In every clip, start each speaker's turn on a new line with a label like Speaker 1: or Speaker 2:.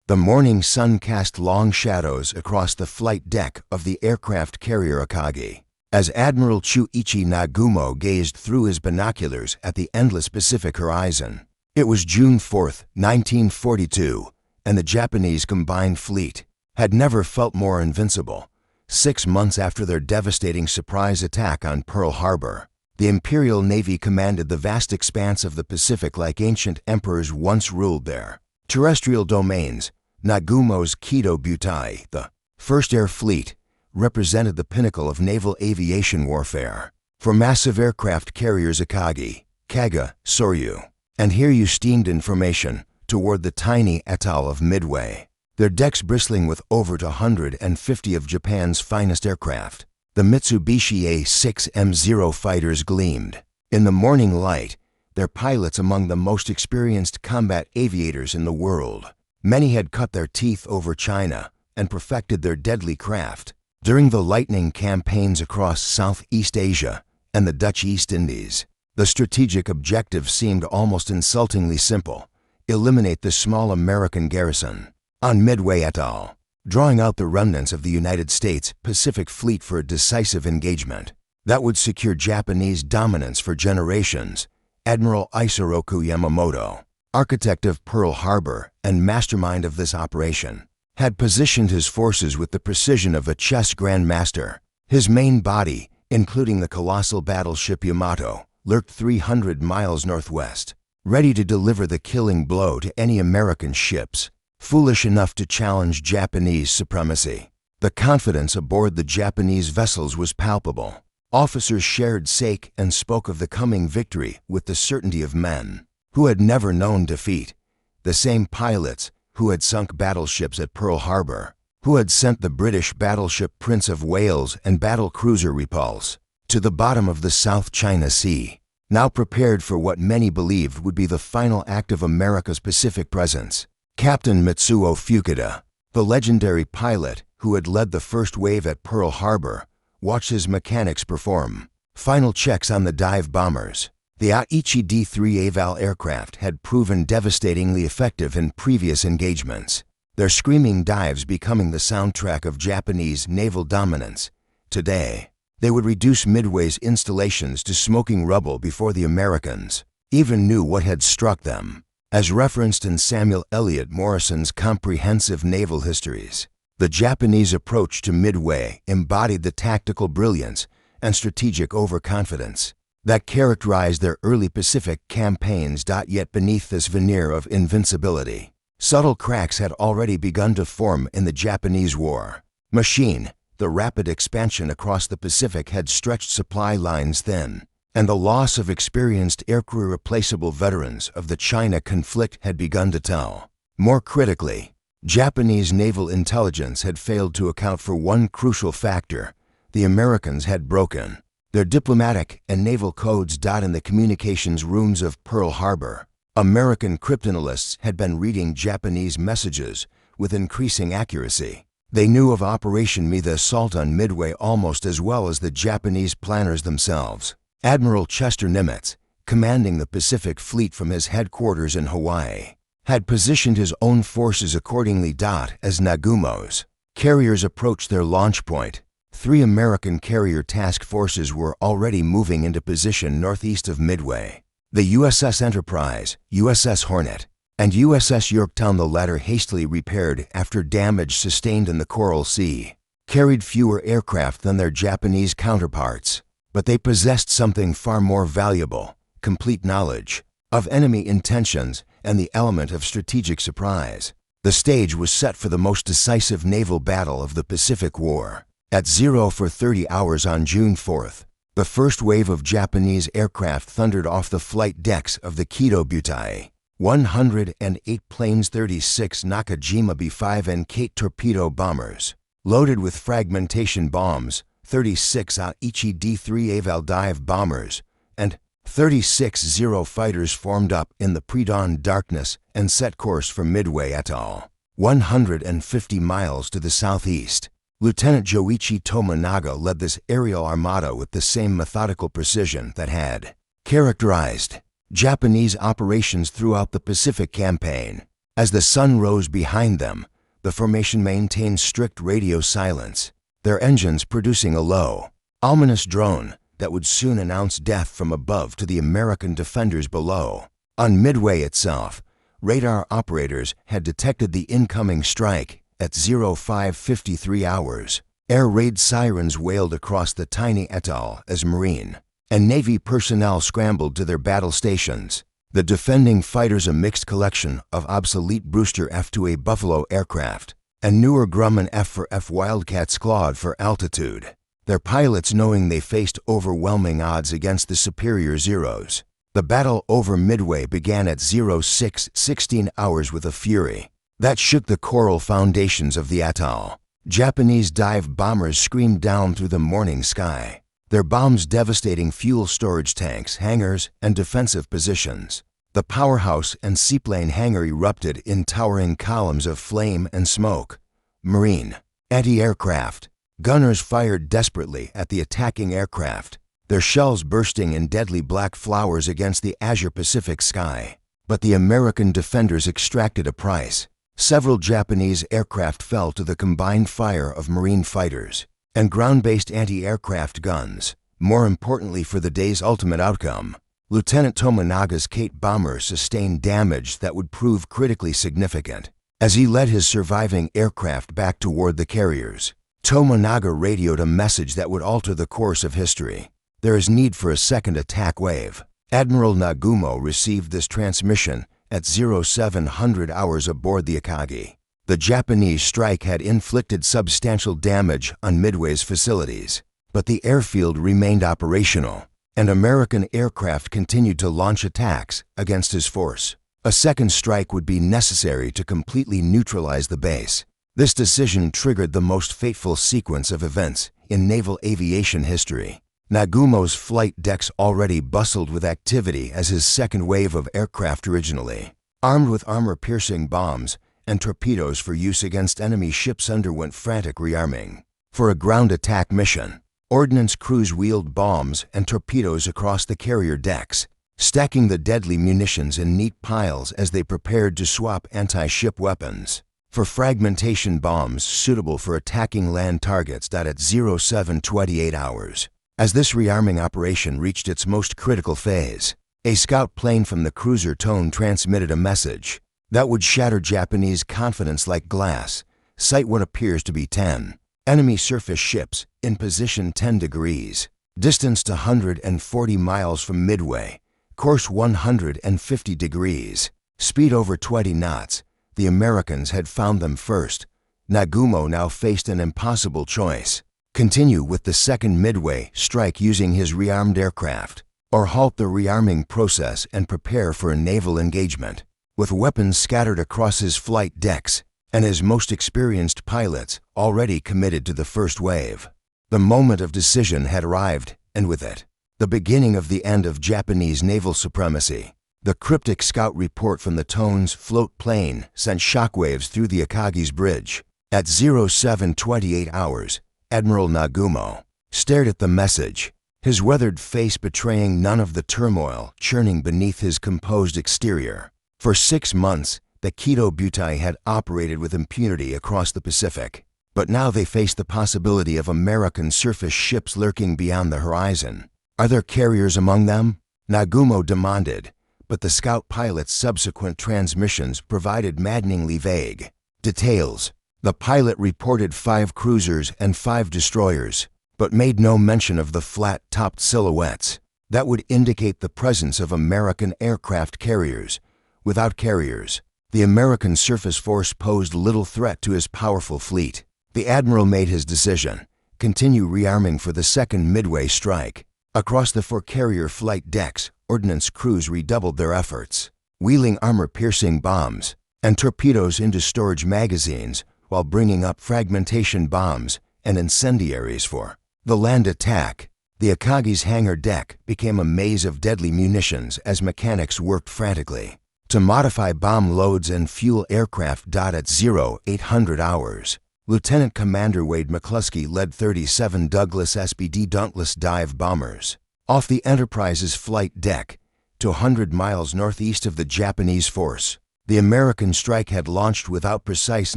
Speaker 1: The morning sun cast long shadows across the flight deck of the aircraft carrier Akagi. As Admiral Chuichi Nagumo gazed through his binoculars at the endless Pacific horizon, it was June 4, 1942, and the Japanese combined fleet had never felt more invincible. 6 months after their devastating surprise attack on Pearl Harbor, the Imperial Navy commanded the vast expanse of the Pacific like ancient emperors once ruled there. Terrestrial domains, Nagumo's Kido Butai, the First Air Fleet, represented the pinnacle of naval aviation warfare. For massive aircraft carriers Akagi, Kaga, Soryu, and Hiryu steamed in formation toward the tiny atoll of Midway, their decks bristling with over 250 of Japan's finest aircraft. The Mitsubishi A-6M0 fighters gleamed in the morning light, their pilots among the most experienced combat aviators in the world. Many had cut their teeth over China and perfected their deadly craft during the lightning campaigns across Southeast Asia and the Dutch East Indies. The strategic objective seemed almost insultingly simple: eliminate the small American garrison on Midway Atoll, drawing out the remnants of the United States Pacific Fleet for a decisive engagement that would secure Japanese dominance for generations. Admiral Isoroku Yamamoto, architect of Pearl Harbor and mastermind of this operation, had positioned his forces with the precision of a chess grandmaster. His main body, including the colossal battleship Yamato, lurked 300 miles northwest, ready to deliver the killing blow to any American ships foolish enough to challenge Japanese supremacy. The confidence aboard the Japanese vessels was palpable. Officers shared sake and spoke of the coming victory with the certainty of men who had never known defeat. The same pilots who had sunk battleships at Pearl Harbor, who had sent the British battleship Prince of Wales and battlecruiser Repulse to the bottom of the South China Sea, now prepared for what many believed would be the final act of America's Pacific presence. Captain Mitsuo Fukuda, the legendary pilot who had led the first wave at Pearl Harbor, watched his mechanics perform final checks on the dive bombers. The Aichi D-3 Aval aircraft had proven devastatingly effective in previous engagements, their screaming dives becoming the soundtrack of Japanese naval dominance. Today, they would reduce Midway's installations to smoking rubble before the Americans even knew what had struck them. As referenced in Samuel Eliot Morrison's comprehensive naval histories, the Japanese approach to Midway embodied the tactical brilliance and strategic overconfidence that characterized their early Pacific campaigns. Yet beneath this veneer of invincibility, subtle cracks had already begun to form in the Japanese war machine. The rapid expansion across the Pacific had stretched supply lines thin, and the loss of experienced aircrew replaceable veterans of the China conflict had begun to tell. More critically, Japanese naval intelligence had failed to account for one crucial factor: the Americans had broken their diplomatic and naval codes. In the communications rooms of Pearl Harbor, American cryptanalysts had been reading Japanese messages with increasing accuracy. They knew of Operation Me, the assault on Midway, almost as well as the Japanese planners themselves. Admiral Chester Nimitz, commanding the Pacific Fleet from his headquarters in Hawaii, had positioned his own forces accordingly. As Nagumo's carriers approached their launch point, 3 American carrier task forces were already moving into position northeast of Midway. The USS Enterprise, USS Hornet, and USS Yorktown, the latter hastily repaired after damage sustained in the Coral Sea, carried fewer aircraft than their Japanese counterparts, but they possessed something far more valuable: complete knowledge of enemy intentions and the element of strategic surprise. The stage was set for the most decisive naval battle of the Pacific War. At 0:30 hours on June 4th, the first wave of Japanese aircraft thundered off the flight decks of the Kido Butai. 108 planes, 36 Nakajima B-5 and Kate torpedo bombers, loaded with fragmentation bombs, 36 Aichi D-3 Aval dive bombers, and 36 Zero fighters formed up in the pre-dawn darkness and set course for Midway Atoll, 150 miles to the southeast. Lieutenant Joichi Tomonaga led this aerial armada with the same methodical precision that had characterized Japanese operations throughout the Pacific campaign. As the sun rose behind them, the formation maintained strict radio silence, their engines producing a low, ominous drone that would soon announce death from above to the American defenders below. On Midway itself, radar operators had detected the incoming strike at 05:53 hours. Air raid sirens wailed across the tiny atoll as Marine and Navy personnel scrambled to their battle stations. The defending fighters, a mixed collection of obsolete Brewster F-2A Buffalo aircraft and newer Grumman F-4F Wildcats clawed for altitude, their pilots knowing they faced overwhelming odds against the superior Zeros. The battle over Midway began at 06:16 hours with a fury that shook the coral foundations of the atoll. Japanese dive bombers screamed down through the morning sky, their bombs devastating fuel storage tanks, hangars, and defensive positions. The powerhouse and seaplane hangar erupted in towering columns of flame and smoke. Marine, anti-aircraft, gunners fired desperately at the attacking aircraft, their shells bursting in deadly black flowers against the azure Pacific sky. But the American defenders extracted a price. Several Japanese aircraft fell to the combined fire of Marine fighters and ground-based anti-aircraft guns. More importantly for the day's ultimate outcome, Lieutenant Tomonaga's Kate bomber sustained damage that would prove critically significant. As he led his surviving aircraft back toward the carriers, Tomonaga radioed a message that would alter the course of history. There is need for a second attack wave. Admiral Nagumo received this transmission at 0700 hours aboard the Akagi. The Japanese strike had inflicted substantial damage on Midway's facilities, but the airfield remained operational, and American aircraft continued to launch attacks against his force. A second strike would be necessary to completely neutralize the base. This decision triggered the most fateful sequence of events in naval aviation history. Nagumo's flight decks already bustled with activity as his second wave of aircraft originally, armed with armor-piercing bombs and torpedoes for use against enemy ships, underwent frantic rearming. For a ground attack mission, ordnance crews wheeled bombs and torpedoes across the carrier decks, stacking the deadly munitions in neat piles as they prepared to swap anti-ship weapons for fragmentation bombs suitable for attacking land targets. At 0728 hours, as this rearming operation reached its most critical phase, a scout plane from the cruiser Tone transmitted a message that would shatter Japanese confidence like glass. Sight what appears to be 10 enemy surface ships in position 10 degrees, distance to 140 miles from Midway, course 150 degrees, speed over 20 knots. The Americans had found them first. Nagumo now faced an impossible choice: continue with the second Midway strike using his rearmed aircraft, or halt the rearming process and prepare for a naval engagement. With weapons scattered across his flight decks and his most experienced pilots already committed to the first wave, the moment of decision had arrived, and with it, the beginning of the end of Japanese naval supremacy. The cryptic scout report from the Tone's float plane sent shockwaves through the Akagi's bridge. At 0728 hours, Admiral Nagumo stared at the message, his weathered face betraying none of the turmoil churning beneath his composed exterior. For 6 months, the Kido Butai had operated with impunity across the Pacific, but now they faced the possibility of American surface ships lurking beyond the horizon. Are there carriers among them? Nagumo demanded, but the scout pilot's subsequent transmissions provided maddeningly vague details. The pilot reported 5 cruisers and 5 destroyers, but made no mention of the flat-topped silhouettes that would indicate the presence of American aircraft carriers. Without carriers, the American surface force posed little threat to his powerful fleet. The admiral made his decision: continue rearming for the second Midway strike. Across the 4 carrier flight decks, ordnance crews redoubled their efforts, wheeling armor-piercing bombs and torpedoes into storage magazines while bringing up fragmentation bombs and incendiaries for the land attack. The Akagi's hangar deck became a maze of deadly munitions as mechanics worked frantically to modify bomb loads and fuel aircraft. At 0800 hours, Lieutenant Commander Wade McCluskey led 37 Douglas SBD Dauntless dive bombers off the Enterprise's flight deck to 100 miles northeast of the Japanese force. The American strike had launched without precise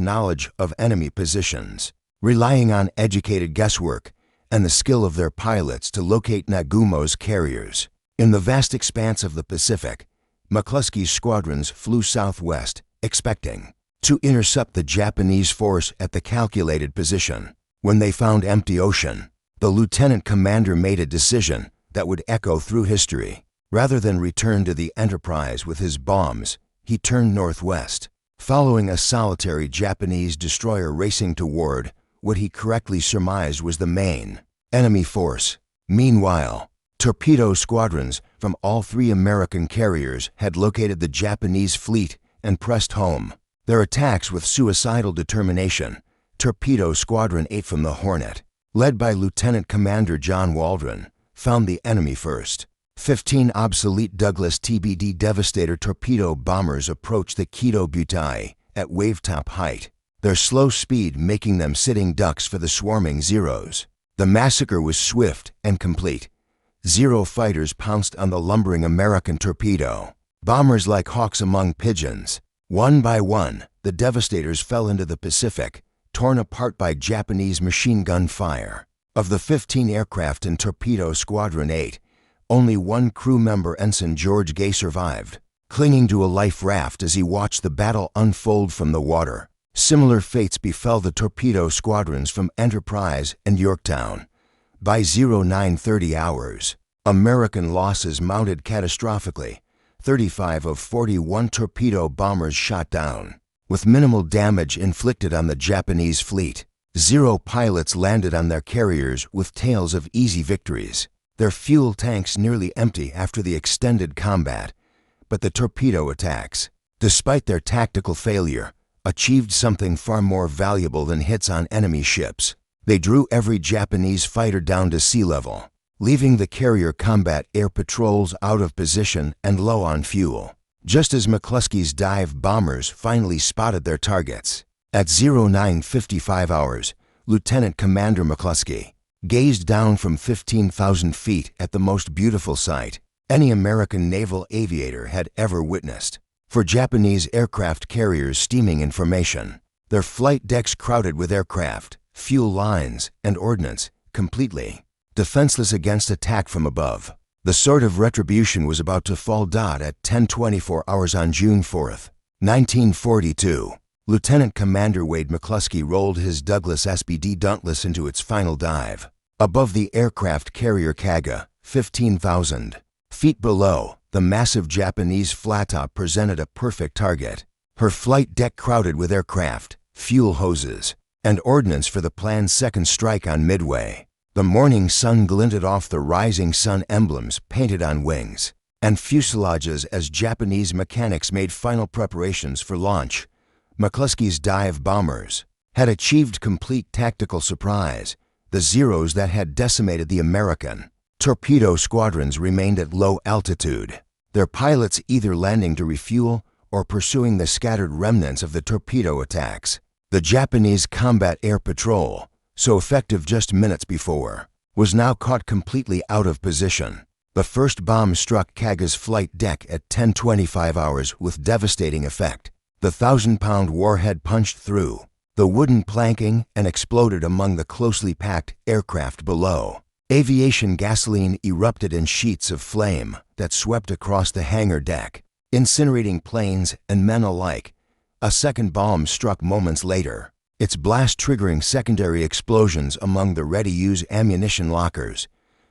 Speaker 1: knowledge of enemy positions, relying on educated guesswork and the skill of their pilots to locate Nagumo's carriers. In the vast expanse of the Pacific, McCluskey's squadrons flew southwest, expecting to intercept the Japanese force at the calculated position. When they found empty ocean, the lieutenant commander made a decision that would echo through history. Rather than return to the Enterprise with his bombs, he turned northwest, following a solitary Japanese destroyer racing toward what he correctly surmised was the main enemy force. Meanwhile, torpedo squadrons from all three American carriers had located the Japanese fleet and pressed home. Their attacks with suicidal determination, Torpedo Squadron 8 from the Hornet, led by Lieutenant Commander John Waldron, found the enemy first. 15 obsolete Douglas TBD Devastator torpedo bombers approached the Kido Butai at wavetop height, their slow speed making them sitting ducks for the swarming Zeros. The massacre was swift and complete. Zero fighters pounced on the lumbering American torpedo, bombers like hawks among pigeons. One by one, the Devastators fell into the Pacific, torn apart by Japanese machine gun fire. Of the 15 aircraft in Torpedo Squadron 8, only one crew member, Ensign George Gay, survived, clinging to a life raft as he watched the battle unfold from the water. Similar fates befell the torpedo squadrons from Enterprise and Yorktown. By 0930 hours, American losses mounted catastrophically. 35 of 41 torpedo bombers shot down, with minimal damage inflicted on the Japanese fleet. 0 pilots landed on their carriers with tales of easy victories, their fuel tanks nearly empty after the extended combat. But the torpedo attacks, despite their tactical failure, achieved something far more valuable than hits on enemy ships. They drew every Japanese fighter down to sea level, leaving the carrier combat air patrols out of position and low on fuel. Just as McCluskey's dive bombers finally spotted their targets, at 0955 hours, Lieutenant Commander McCluskey gazed down from 15,000 feet at the most beautiful sight any American naval aviator had ever witnessed. For Japanese aircraft carriers steaming in formation, their flight decks crowded with aircraft, fuel lines, and ordnance, completely defenseless against attack from above. The sword of retribution was about to fall. At 10:24 hours on June 4th, 1942, Lieutenant Commander Wade McCluskey rolled his Douglas SBD Dauntless into its final dive. Above the aircraft carrier Kaga, 15,000 feet below, the massive Japanese flattop presented a perfect target. Her flight deck crowded with aircraft, fuel hoses, and ordnance for the planned second strike on Midway. The morning sun glinted off the rising sun emblems painted on wings and fuselages as Japanese mechanics made final preparations for launch. McCluskey's dive bombers had achieved complete tactical surprise. The Zeros that had decimated the American torpedo squadrons remained at low altitude, their pilots either landing to refuel or pursuing the scattered remnants of the torpedo attacks. The Japanese combat air patrol, so effective just minutes before, was now caught completely out of position. The first bomb struck Kaga's flight deck at 10:25 hours with devastating effect. The 1,000-pound warhead punched through the wooden planking and exploded among the closely packed aircraft below. Aviation gasoline erupted in sheets of flame that swept across the hangar deck, incinerating planes and men alike. A second bomb struck moments later, its blast triggering secondary explosions among the ready-use ammunition lockers.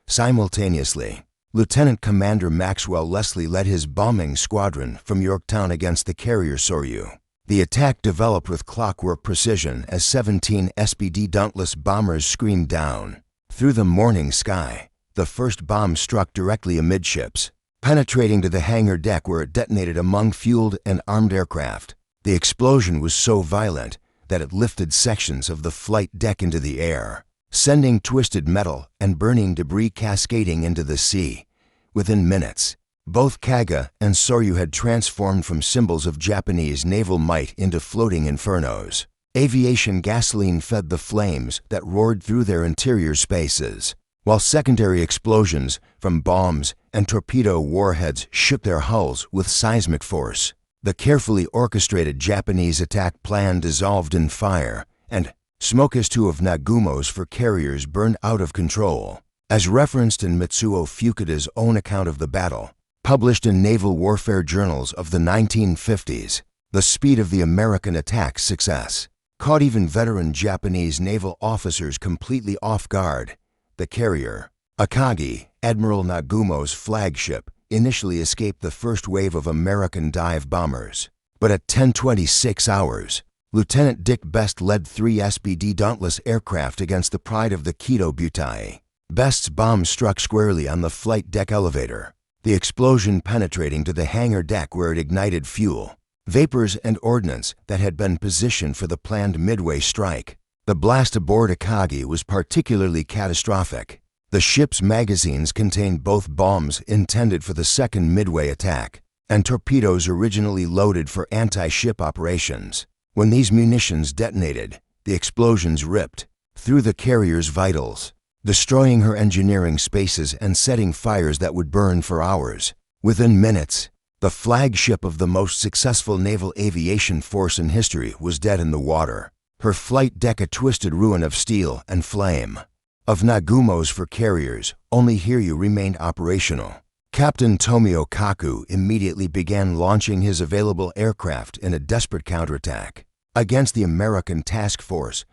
Speaker 1: Simultaneously, Lieutenant Commander Maxwell Leslie led his bombing squadron from Yorktown against the carrier Soryu. The attack developed with clockwork precision as 17 SBD Dauntless bombers screamed down through the morning sky. The first bomb struck directly amidships, penetrating to the hangar deck where it detonated among fueled and armed aircraft. The explosion was so violent that it lifted sections of the flight deck into the air, sending twisted metal and burning debris cascading into the sea. Within minutes, both Kaga and Soryu had transformed from symbols of Japanese naval might into floating infernos. Aviation gasoline fed the flames that roared through their interior spaces, while secondary explosions from bombs and torpedo warheads shook their hulls with seismic force. The carefully orchestrated Japanese attack plan dissolved in fire, and smoke as two of Nagumo's four carriers burned out of control. As referenced in Mitsuo Fukuda's own account of the battle, published in naval warfare journals of the 1950s, the speed of the American attack's success caught even veteran Japanese naval officers completely off guard. The carrier, Akagi, Admiral Nagumo's flagship, initially escaped the first wave of American dive bombers. But at 10:26 hours, Lieutenant Dick Best led 3 SBD Dauntless aircraft against the pride of the Kido Butai. Best's bomb struck squarely on the flight deck elevator, the explosion penetrating to the hangar deck where it ignited fuel, vapors, and ordnance that had been positioned for the planned Midway strike. The blast aboard Akagi was particularly catastrophic. The ship's magazines contained both bombs intended for the second Midway attack and torpedoes originally loaded for anti-ship operations. When these munitions detonated, the explosions ripped through the carrier's vitals, destroying her engineering spaces and setting fires that would burn for hours. Within minutes, the flagship of the most successful naval aviation force in history was dead in the water, her flight deck a twisted ruin of steel and flame. Of Nagumo's four carriers, only Hiryu remained operational. Captain Tomio Kaku immediately began launching his available aircraft in a desperate counterattack against the American task force,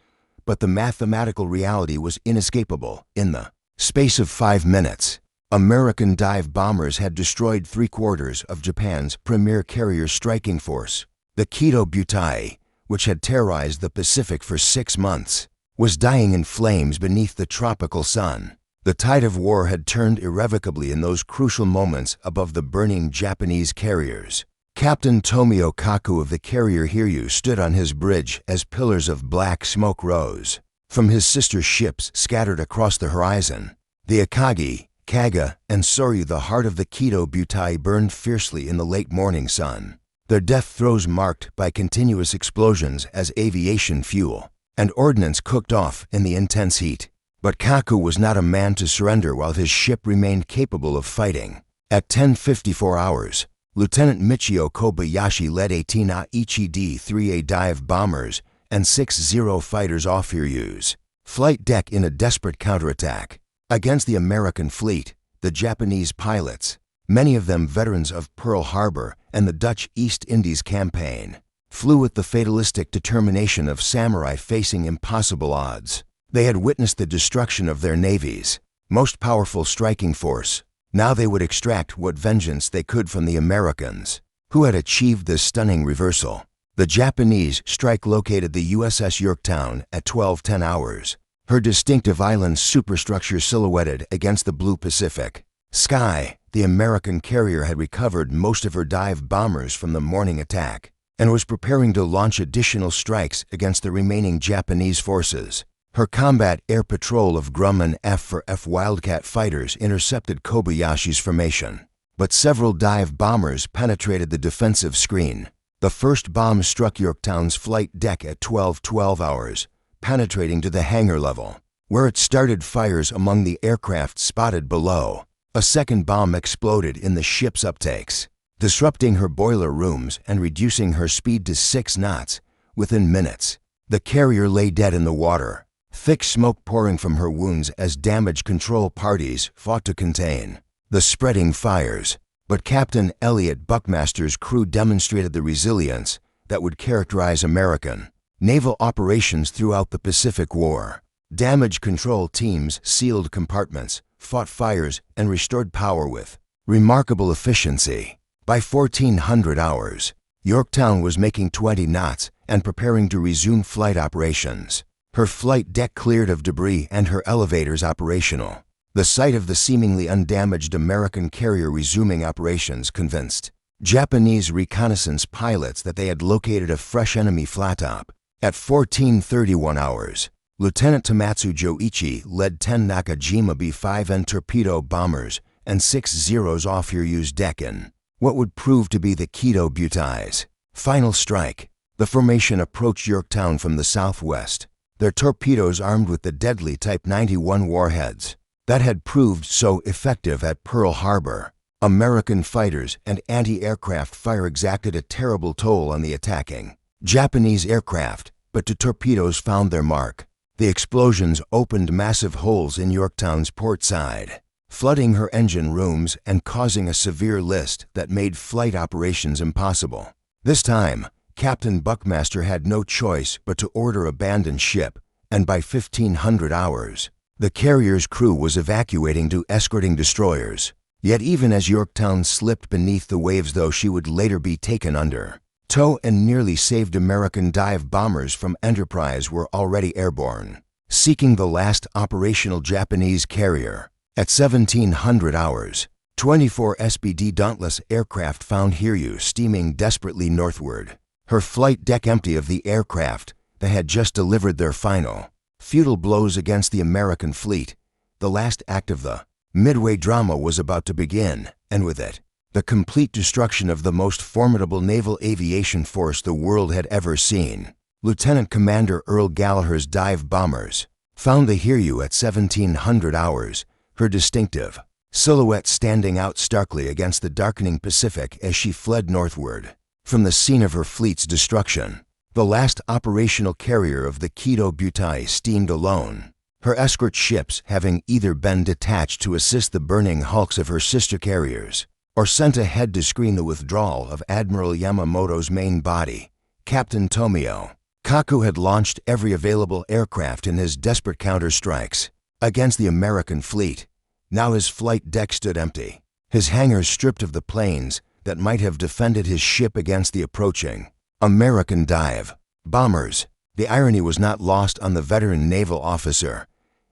Speaker 1: but the mathematical reality was inescapable. In the space of 5 minutes, American dive bombers had destroyed 3/4 of Japan's premier carrier striking force. The Kido Butai, which had terrorized the Pacific for 6 months, was dying in flames beneath the tropical sun. The tide of war had turned irrevocably in those crucial moments above the burning Japanese carriers. Captain Tomio Kaku of the carrier Hiryu stood on his bridge as pillars of black smoke rose from his sister ships scattered across the horizon. The Akagi, Kaga, and Soryu, the heart of the Kido Butai, burned fiercely in the late morning sun, their death throes marked by continuous explosions as aviation fuel and ordnance cooked off in the intense heat. But Kaku was not a man to surrender while his ship remained capable of fighting. At 10:54 hours, Lieutenant Michio Kobayashi led 18 Aichi D-3A dive bombers and 6 Zero fighters off Hiryu's flight deck in a desperate counterattack against the American fleet. The Japanese pilots, many of them veterans of Pearl Harbor and the Dutch East Indies campaign, flew with the fatalistic determination of samurai facing impossible odds. They had witnessed the destruction of their navy's most powerful striking force. Now they would extract what vengeance they could from the Americans, who had achieved this stunning reversal. The Japanese strike located the USS Yorktown at 12:10 hours, her distinctive island superstructure silhouetted against the blue Pacific sky. The American carrier had recovered most of her dive bombers from the morning attack and was preparing to launch additional strikes against the remaining Japanese forces. Her combat air patrol of Grumman F-4F Wildcat fighters intercepted Kobayashi's formation, but several dive bombers penetrated the defensive screen. The first bomb struck Yorktown's flight deck at 12:12 hours, penetrating to the hangar level, where it started fires among the aircraft spotted below. A second bomb exploded in the ship's uptakes, disrupting her boiler rooms and reducing her speed to 6 knots. Within minutes, the carrier lay dead in the water, thick smoke pouring from her wounds as damage control parties fought to contain the spreading fires. But Captain Elliot Buckmaster's crew demonstrated the resilience that would characterize American naval operations throughout the Pacific War. Damage control teams sealed compartments, fought fires, and restored power with remarkable efficiency. By 1400 hours, Yorktown was making 20 knots and preparing to resume flight operations. Her flight deck cleared of debris and her elevators operational. The sight of the seemingly undamaged American carrier resuming operations convinced Japanese reconnaissance pilots that they had located a fresh enemy flattop. At 1431 hours, Lieutenant Tomatsu Joichi led 10 Nakajima B-5N torpedo bombers and 6 Zeros off Hiryu's deck in what would prove to be the Kido Butai's final strike. The formation approached Yorktown from the southwest, their torpedoes armed with the deadly Type 91 warheads that had proved so effective at Pearl Harbor. American fighters and anti-aircraft fire exacted a terrible toll on the attacking Japanese aircraft, but two torpedoes found their mark. The explosions opened massive holes in Yorktown's port side, flooding her engine rooms and causing a severe list that made flight operations impossible. This time, Captain Buckmaster had no choice but to order abandon ship, and by 1500 hours, the carrier's crew was evacuating to escorting destroyers. Yet even as Yorktown slipped beneath the waves, though she would later be taken under tow, and nearly saved American dive bombers from Enterprise were already airborne, seeking the last operational Japanese carrier. At 1700 hours, 24 SBD Dauntless aircraft found Hiryu steaming desperately northward, her flight deck empty of the aircraft that had just delivered their final, futile blows against the American fleet. The last act of the Midway drama was about to begin, and with it, the complete destruction of the most formidable naval aviation force the world had ever seen. Lieutenant Commander Earl Gallagher's dive bombers found the Hiryu at 1700 hours, her distinctive silhouette standing out starkly against the darkening Pacific as she fled northward from the scene of her fleet's destruction. The last operational carrier of the Kido Butai steamed alone, her escort ships having either been detached to assist the burning hulks of her sister carriers, or sent ahead to screen the withdrawal of Admiral Yamamoto's main body. Captain Tomio Kaku had launched every available aircraft in his desperate counter-strikes against the American fleet. Now his flight deck stood empty, his hangars stripped of the planes that might have defended his ship against the approaching American dive bombers. The irony was not lost on the veteran naval officer.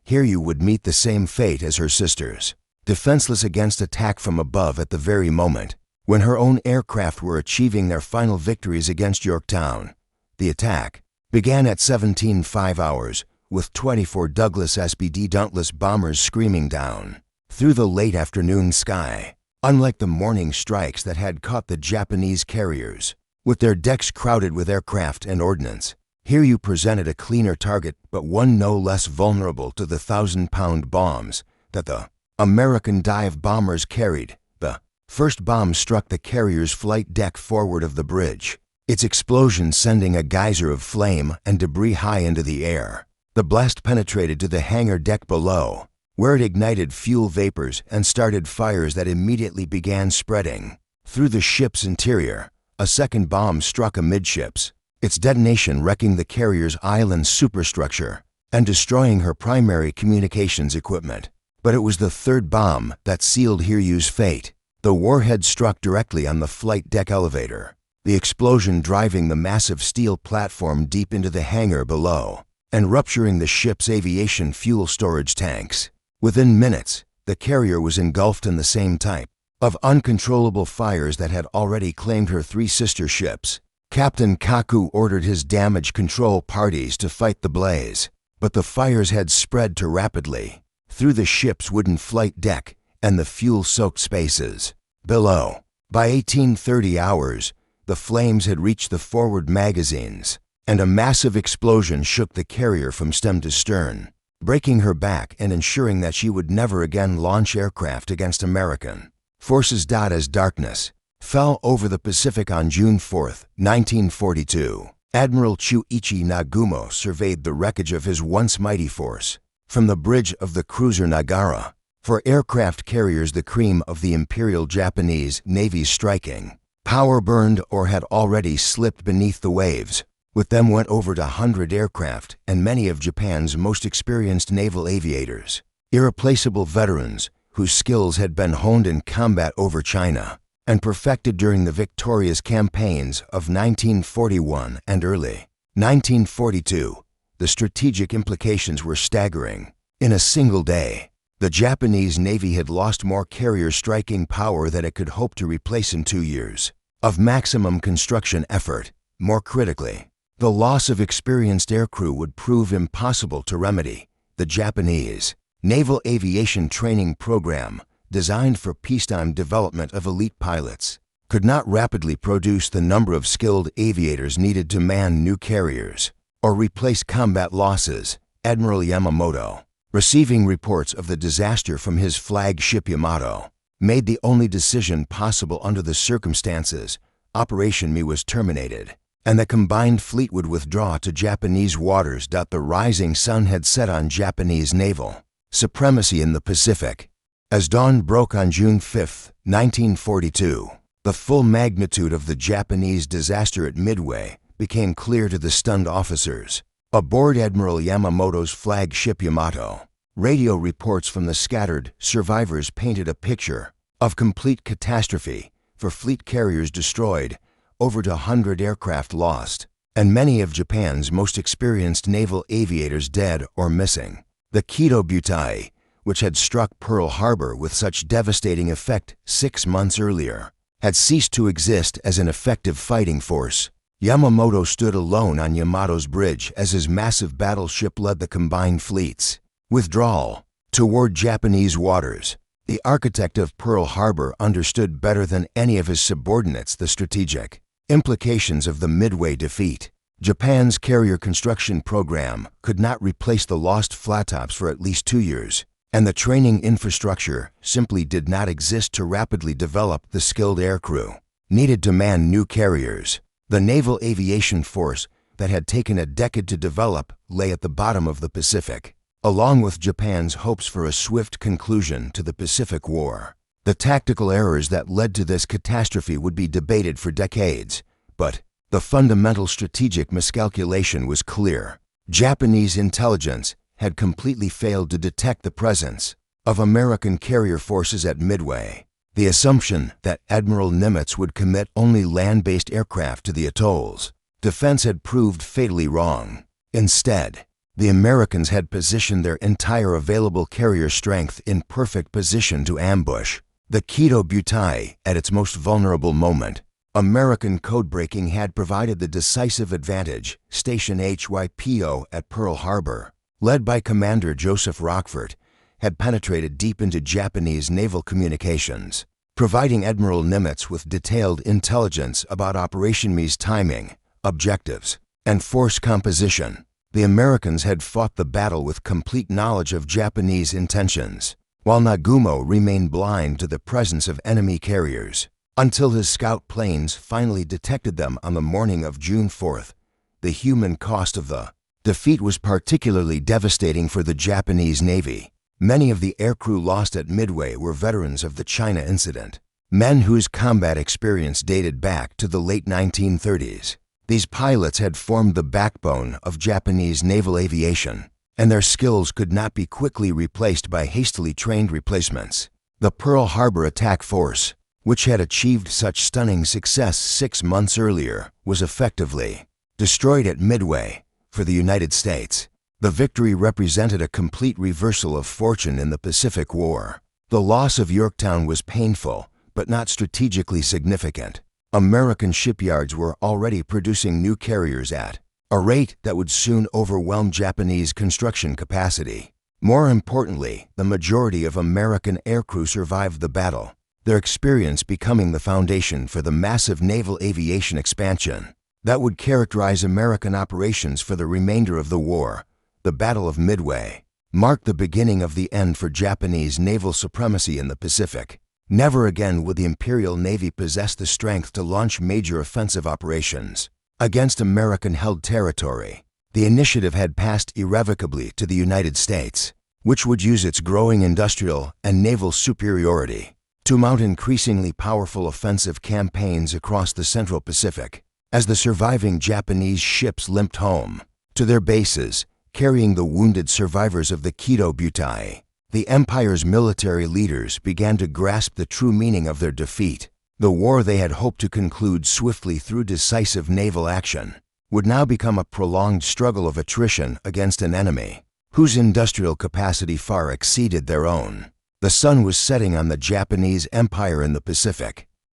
Speaker 1: Hiryu would meet the same fate as her sisters, defenseless against attack from above at the very moment when her own aircraft were achieving their final victories against Yorktown. The attack began at 1705 hours, with 24 Douglas SBD Dauntless bombers screaming down through the late afternoon sky. Unlike the morning strikes that had caught the Japanese carriers, with their decks crowded with aircraft and ordnance, Hiryu presented a cleaner target, but one no less vulnerable to the 1,000-pound bombs that the American dive bombers carried. The first bomb struck the carrier's flight deck forward of the bridge, its explosion sending a geyser of flame and debris high into the air. The blast penetrated to the hangar deck below, where it ignited fuel vapors and started fires that immediately began spreading through the ship's interior. A second bomb struck amidships, its detonation wrecking the carrier's island superstructure and destroying her primary communications equipment. But it was the third bomb that sealed Hiryu's fate. The warhead struck directly on the flight deck elevator, the explosion driving the massive steel platform deep into the hangar below and rupturing the ship's aviation fuel storage tanks. Within minutes, the carrier was engulfed in the same type of uncontrollable fires that had already claimed her three sister ships. Captain Kaku ordered his damage control parties to fight the blaze, but the fires had spread too rapidly through the ship's wooden flight deck and the fuel-soaked spaces below. By 1830 hours, the flames had reached the forward magazines, and a massive explosion shook the carrier from stem to stern, breaking her back and ensuring that she would never again launch aircraft against American forces. As darkness fell over the Pacific on June 4, 1942, Admiral Chuichi Nagumo surveyed the wreckage of his once mighty force from the bridge of the cruiser Nagara. For aircraft carriers, the cream of the Imperial Japanese Navy's striking power burned or had already slipped beneath the waves. With them went over 100 aircraft and many of Japan's most experienced naval aviators, irreplaceable veterans whose skills had been honed in combat over China and perfected during the victorious campaigns of 1941 and early 1942. The strategic implications were staggering. In a single day, the Japanese Navy had lost more carrier striking power than it could hope to replace in 2 years of maximum construction effort. More critically, the loss of experienced aircrew would prove impossible to remedy. The Japanese Naval Aviation Training Program, designed for peacetime development of elite pilots, could not rapidly produce the number of skilled aviators needed to man new carriers or replace combat losses. Admiral Yamamoto, receiving reports of the disaster from his flagship Yamato, made the only decision possible under the circumstances. Operation Me was terminated, and the combined fleet would withdraw to Japanese waters. The rising sun had set on Japanese naval supremacy in the Pacific. As dawn broke on June 5, 1942, the full magnitude of the Japanese disaster at Midway became clear to the stunned officers. Aboard Admiral Yamamoto's flagship Yamato, radio reports from the scattered survivors painted a picture of complete catastrophe, for fleet carriers destroyed, over 100 aircraft lost, and many of Japan's most experienced naval aviators dead or missing. The Kido Butai, which had struck Pearl Harbor with such devastating effect 6 months earlier, had ceased to exist as an effective fighting force. Yamamoto stood alone on Yamato's bridge as his massive battleship led the combined fleet's withdrawal toward Japanese waters. The architect of Pearl Harbor understood better than any of his subordinates the strategic implications of the Midway defeat. Japan's carrier construction program could not replace the lost flattops for at least 2 years, and the training infrastructure simply did not exist to rapidly develop the skilled aircrew needed to man new carriers. The naval aviation force that had taken a decade to develop lay at the bottom of the Pacific, along with Japan's hopes for a swift conclusion to the Pacific War. The tactical errors that led to this catastrophe would be debated for decades, but the fundamental strategic miscalculation was clear. Japanese intelligence had completely failed to detect the presence of American carrier forces at Midway. The assumption that Admiral Nimitz would commit only land-based aircraft to the atolls defense had proved fatally wrong. Instead, the Americans had positioned their entire available carrier strength in perfect position to ambush the Kido Butai at its most vulnerable moment. American codebreaking had provided the decisive advantage. Station HYPO at Pearl Harbor, led by Commander Joseph Rockford, had penetrated deep into Japanese naval communications, providing Admiral Nimitz with detailed intelligence about Operation Me's timing, objectives, and force composition. The Americans had fought the battle with complete knowledge of Japanese intentions, while Nagumo remained blind to the presence of enemy carriers, until his scout planes finally detected them on the morning of June 4th. The human cost of the defeat was particularly devastating for the Japanese Navy. Many of the aircrew lost at Midway were veterans of the China incident, men whose combat experience dated back to the late 1930s. These pilots had formed the backbone of Japanese naval aviation, and their skills could not be quickly replaced by hastily trained replacements. The Pearl Harbor attack force, which had achieved such stunning success 6 months earlier, was effectively destroyed at Midway. For the United States, the victory represented a complete reversal of fortune in the Pacific War. The loss of Yorktown was painful, but not strategically significant. American shipyards were already producing new carriers at a rate that would soon overwhelm Japanese construction capacity. More importantly, the majority of American aircrew survived the battle, their experience becoming the foundation for the massive naval aviation expansion that would characterize American operations for the remainder of the war. The Battle of Midway marked the beginning of the end for Japanese naval supremacy in the Pacific. Never again would the Imperial Navy possess the strength to launch major offensive operations against American-held territory. The initiative had passed irrevocably to the United States, which would use its growing industrial and naval superiority to mount increasingly powerful offensive campaigns across the Central Pacific. As the surviving Japanese ships limped home to their bases, carrying the wounded survivors of the Kido Butai, the Empire's military leaders began to grasp the true meaning of their defeat. The war they had hoped to conclude swiftly through decisive naval action would now become a prolonged struggle of attrition against an enemy whose industrial capacity far exceeded their own. The sun was setting on the Japanese Empire in the Pacific,